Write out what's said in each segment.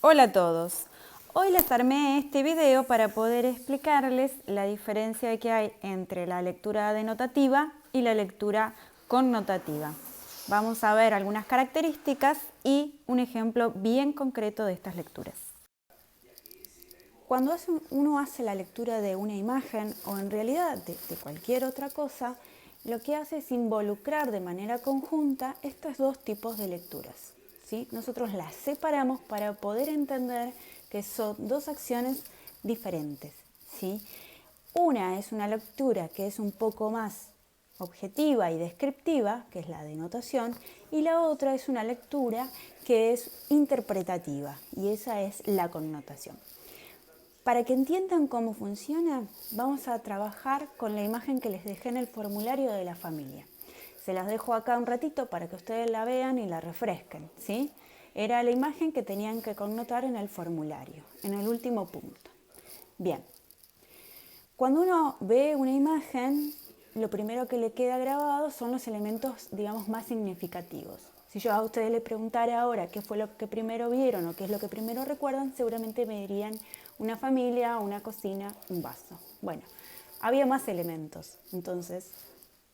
Hola a todos. Hoy les armé este video para poder explicarles la diferencia que hay entre la lectura denotativa y la lectura connotativa. Vamos a ver algunas características y un ejemplo bien concreto de estas lecturas. Cuando uno hace la lectura de una imagen o en realidad de cualquier otra cosa, lo que hace es involucrar de manera conjunta estos dos tipos de lecturas. ¿Sí? Nosotros las separamos para poder entender que son dos acciones diferentes. ¿Sí? Una es una lectura que es un poco más objetiva y descriptiva, que es la denotación, y la otra es una lectura que es interpretativa, y esa es la connotación. Para que entiendan cómo funciona, vamos a trabajar con la imagen que les dejé en el formulario de la familia. Se las dejo acá un ratito para que ustedes la vean y la refresquen, ¿sí? Era la imagen que tenían que connotar en el formulario, en el último punto. Bien, cuando uno ve una imagen, lo primero que le queda grabado son los elementos, digamos, más significativos. Si yo a ustedes les preguntara ahora qué fue lo que primero vieron o qué es lo que primero recuerdan, seguramente me dirían una familia, una cocina, un vaso. Bueno, había más elementos. Entonces,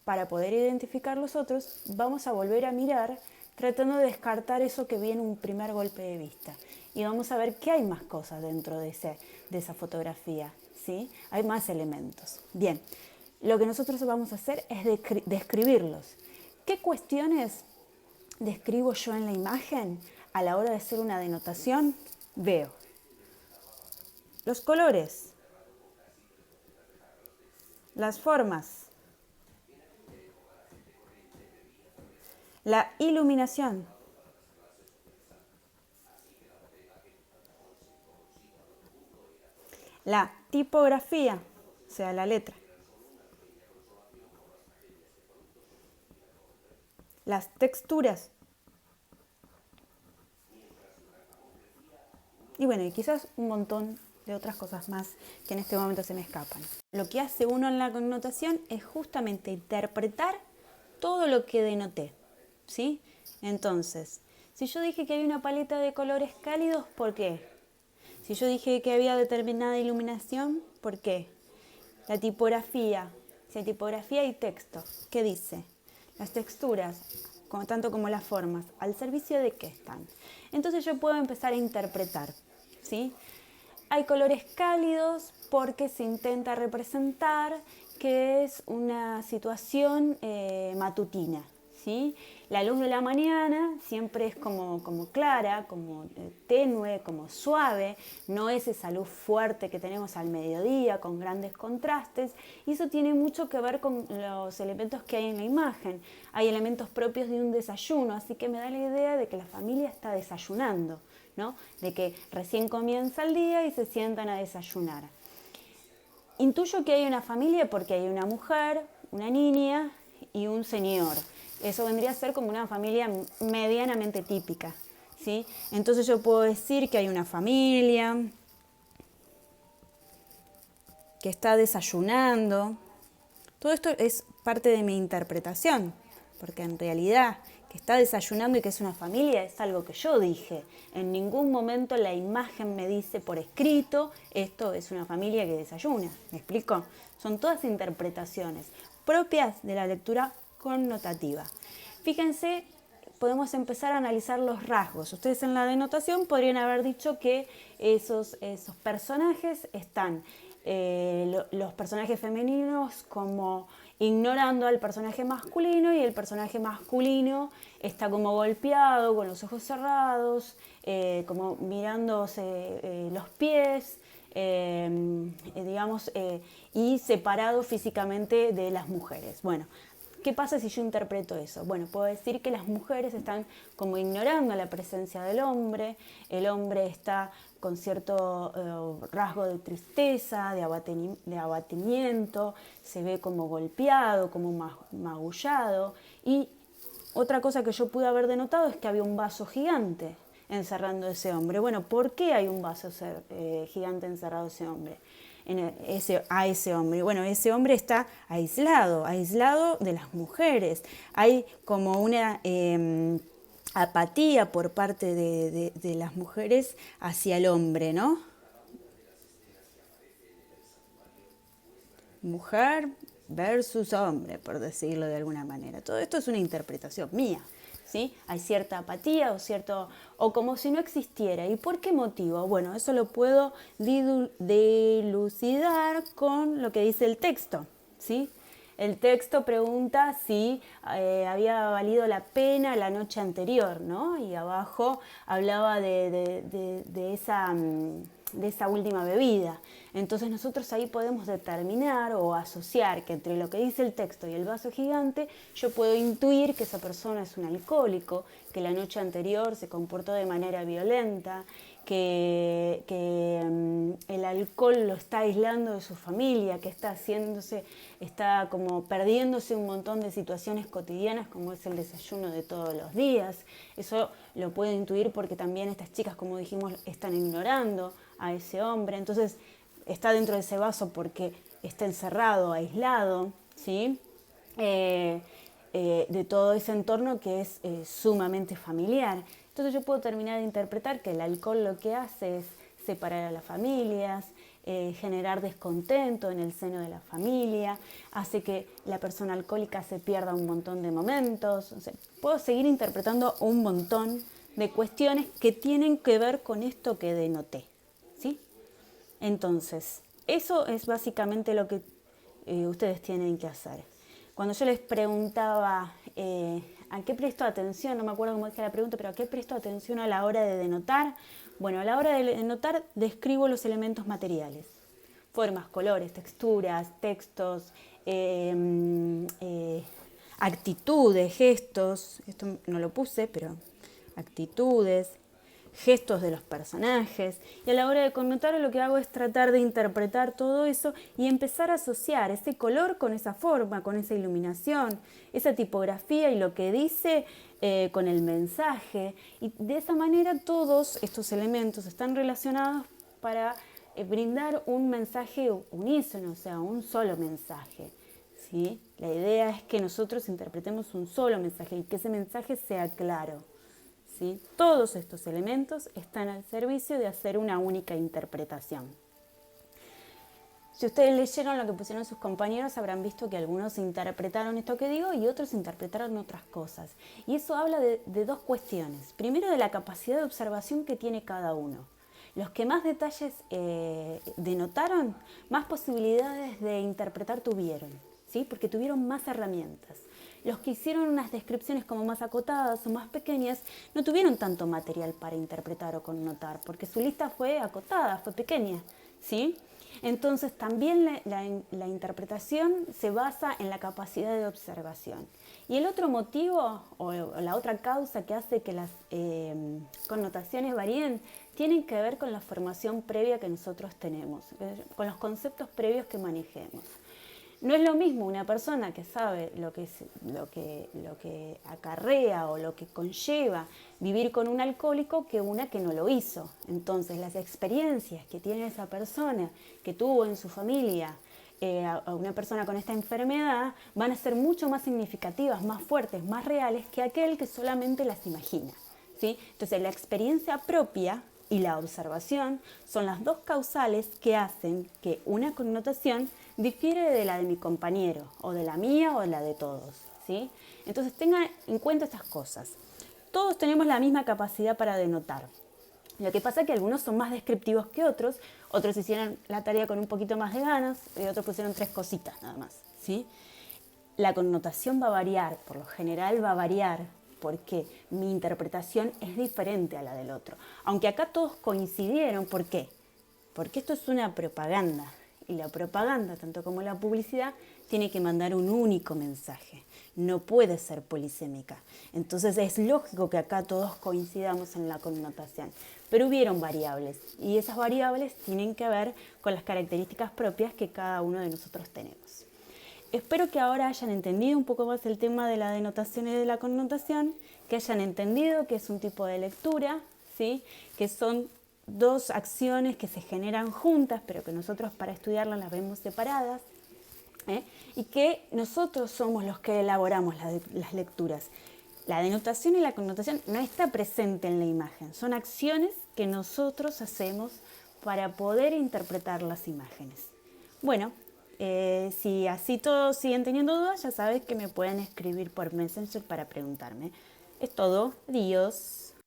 para poder identificar los otros, vamos a volver a mirar tratando de descartar eso que vi en un primer golpe de vista. Y vamos a ver qué hay más cosas dentro de esa fotografía. ¿Sí? Hay más elementos. Bien, lo que nosotros vamos a hacer es describirlos. ¿Qué cuestiones describo yo en la imagen a la hora de hacer una denotación? Veo los colores, las formas, la iluminación, la tipografía, o sea, la letra, las texturas y bueno, y quizás un montón de otras cosas más que en este momento se me escapan. Lo que hace uno en la connotación es justamente interpretar todo lo que denoté, ¿sí? Entonces, si yo dije que hay una paleta de colores cálidos, ¿por qué? Si yo dije que había determinada iluminación, ¿por qué? La tipografía, si hay tipografía y texto, ¿qué dice? Las texturas, tanto como las formas, ¿al servicio de qué están? Entonces yo puedo empezar a interpretar, ¿sí? Hay colores cálidos porque se intenta representar que es una situación matutina, ¿sí? La luz de la mañana siempre es como clara, como tenue, como suave, no es esa luz fuerte que tenemos al mediodía con grandes contrastes, y eso tiene mucho que ver con los elementos que hay en la imagen. Hay elementos propios de un desayuno, así que me da la idea de que la familia está desayunando, ¿no? De que recién comienza el día y se sientan a desayunar. Intuyo que hay una familia porque hay una mujer, una niña y un señor. Eso vendría a ser como una familia medianamente típica, ¿sí? Entonces yo puedo decir que hay una familia que está desayunando. Todo esto es parte de mi interpretación, porque en realidad que está desayunando y que es una familia es algo que yo dije. En ningún momento la imagen me dice por escrito, esto es una familia que desayuna. ¿Me explico? Son todas interpretaciones propias de la lectura connotativa. Fíjense, podemos empezar a analizar los rasgos. Ustedes en la denotación podrían haber dicho que esos personajes están, los personajes femeninos como ignorando al personaje masculino, y el personaje masculino está como golpeado, con los ojos cerrados, como mirándose los pies, digamos, y separado físicamente de las mujeres. Bueno, ¿qué pasa si yo interpreto eso? Bueno, puedo decir que las mujeres están como ignorando la presencia del hombre, el hombre está con cierto rasgo de tristeza, de abatimiento, se ve como golpeado, como magullado. Y otra cosa que yo pude haber denotado es que había un vaso gigante encerrando a ese hombre. Bueno, ¿por qué hay un vaso gigante encerrado a ese hombre? A ese hombre. Bueno, ese hombre está aislado de las mujeres. Hay como una apatía por parte de las mujeres hacia el hombre, ¿no? Mujer versus hombre, por decirlo de alguna manera. Todo esto es una interpretación mía, ¿sí? Hay cierta apatía o como si no existiera. ¿Y por qué motivo? Bueno, eso lo puedo dilucidar con lo que dice el texto, ¿sí? El texto pregunta si había valido la pena la noche anterior, ¿no? Y abajo hablaba de esa última bebida. Entonces nosotros ahí podemos determinar o asociar que entre lo que dice el texto y el vaso gigante, yo puedo intuir que esa persona es un alcohólico, que la noche anterior se comportó de manera violenta, que el alcohol lo está aislando de su familia, que está como perdiéndose un montón de situaciones cotidianas como es el desayuno de todos los días. Eso lo puedo intuir porque también estas chicas, como dijimos, están ignorando a ese hombre. Entonces está dentro de ese vaso porque está encerrado, aislado, ¿sí? De todo ese entorno que es sumamente familiar. Entonces yo puedo terminar de interpretar que el alcohol lo que hace es separar a las familias, generar descontento en el seno de la familia, hace que la persona alcohólica se pierda un montón de momentos. O sea, puedo seguir interpretando un montón de cuestiones que tienen que ver con esto que denoté, ¿sí? Entonces, eso es básicamente lo que ustedes tienen que hacer. Cuando yo les preguntaba a qué presto atención, no me acuerdo cómo dije la pregunta, pero a qué presto atención a la hora de denotar, bueno, a la hora de denotar describo los elementos materiales, formas, colores, texturas, textos, actitudes, gestos, esto no lo puse, pero actitudes, gestos de los personajes, y a la hora de connotar lo que hago es tratar de interpretar todo eso y empezar a asociar ese color con esa forma, con esa iluminación, esa tipografía y lo que dice con el mensaje, y de esa manera todos estos elementos están relacionados para brindar un mensaje unísono, o sea, un solo mensaje, ¿sí? La idea es que nosotros interpretemos un solo mensaje y que ese mensaje sea claro, ¿sí? Todos estos elementos están al servicio de hacer una única interpretación. Si ustedes leyeron lo que pusieron sus compañeros, habrán visto que algunos interpretaron esto que digo y otros interpretaron otras cosas. Y eso habla de dos cuestiones. Primero, de la capacidad de observación que tiene cada uno. Los que más detalles denotaron, más posibilidades de interpretar tuvieron, ¿sí? Porque tuvieron más herramientas. Los que hicieron unas descripciones como más acotadas o más pequeñas no tuvieron tanto material para interpretar o connotar, porque su lista fue acotada, fue pequeña, ¿sí? Entonces también la interpretación se basa en la capacidad de observación. Y el otro motivo o la otra causa que hace que las connotaciones varíen tienen que ver con la formación previa que nosotros tenemos, con los conceptos previos que manejemos. No es lo mismo una persona que sabe lo que acarrea o lo que conlleva vivir con un alcohólico que una que no lo hizo. Entonces, las experiencias que tiene esa persona, que tuvo en su familia, a una persona con esta enfermedad, van a ser mucho más significativas, más fuertes, más reales que aquel que solamente las imagina, ¿sí? Entonces, la experiencia propia y la observación son las dos causales que hacen que una connotación difiere de la de mi compañero, o de la mía, o de la de todos, ¿sí? Entonces tengan en cuenta estas cosas. Todos tenemos la misma capacidad para denotar. Lo que pasa es que algunos son más descriptivos que otros hicieron la tarea con un poquito más de ganas, y otros pusieron 3 cositas nada más, ¿sí? La connotación va a variar, por lo general va a variar, porque mi interpretación es diferente a la del otro. Aunque acá todos coincidieron, ¿por qué? Porque esto es una propaganda. Y la propaganda, tanto como la publicidad, tiene que mandar un único mensaje. No puede ser polisémica. Entonces es lógico que acá todos coincidamos en la connotación. Pero hubieron variables. Y esas variables tienen que ver con las características propias que cada uno de nosotros tenemos. Espero que ahora hayan entendido un poco más el tema de la denotación y de la connotación, que hayan entendido que es un tipo de lectura, ¿sí? Que son dos acciones que se generan juntas, pero que nosotros para estudiarlas las vemos separadas, y que nosotros somos los que elaboramos las lecturas. La denotación y la connotación no está presente en la imagen, son acciones que nosotros hacemos para poder interpretar las imágenes. Bueno, si así todos siguen teniendo dudas, ya sabes que me pueden escribir por Messenger para preguntarme. Es todo, adiós.